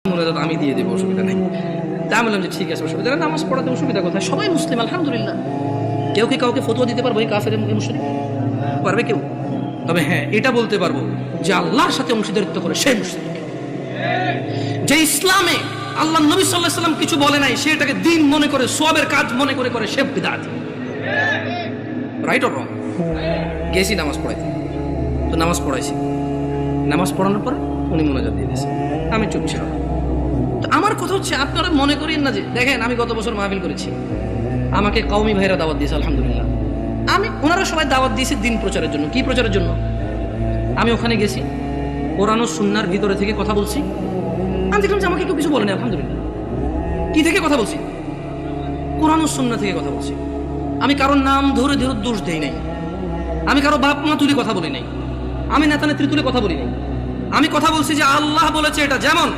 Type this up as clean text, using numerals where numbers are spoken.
মোনাজাত আমি দিয়ে দেবো, অসুবিধা নেই। তা আমি বললাম যে ঠিক আছে, অসুবিধা নেই, নামাজ পড়াতে অসুবিধা কোথায়, সবাই মুসলিম আলহামদুলিল্লাহ। কেউ কি কাউকে ফতোয়া দিতে পারবো এই কাফের মুশরিক? পারবে কেউ? তবে হ্যাঁ, এটা বলতে পারবো যে আল্লাহর সাথে অংশীদারিত্ব করে সে মুশরিক। যে ইসলামে আল্লাহ নবী সাল্লাল্লাহু আলাইহি ওয়াসাল্লাম কিছু বলে নাই, সে এটাকে দিন মনে করে, সওয়াবের কাজ মনে করে করে, সে বিদআত। Right or wrong? গেছি নামাজ পড়াইতে, তো নামাজ পড়াইছি, নামাজ পড়ানোর পর উনি মোনাজাত দিয়ে দিয়েছে, আমি চুপ ছিলাম। তো আমার কথা হচ্ছে, আপনারা মনে করেন না যে, দেখেন আমি গত বছর মাহফিল করেছি, আমাকে কওমি ভাইরা দাওয়াত দিয়েছে আলহামদুলিল্লাহ। ওনারা সবাই দাওয়াত দিয়েছে দিন প্রচারের জন্য। কি প্রচারের জন্য? আমি ওখানে গেছি, কোরআন ও সুন্নাহর ভিতরে থেকে কথা বলছি। আমি দেখলাম যে আমাকে কেউ কিছু বলেনি আলহামদুলিল্লাহ। কি থেকে কথা বলছি? কোরআন ও সুন্নাহ থেকে কথা বলছি। আমি কারোর নাম ধরে ধরে দোষ দেই নাই, আমি কারো বাপ মা তুলে কথা বলি নাই, আমি নেতা নেত্রী তুলে কথা বলি নাই। আমি কথা বলছি যে আল্লাহ বলেছে এটা যেমন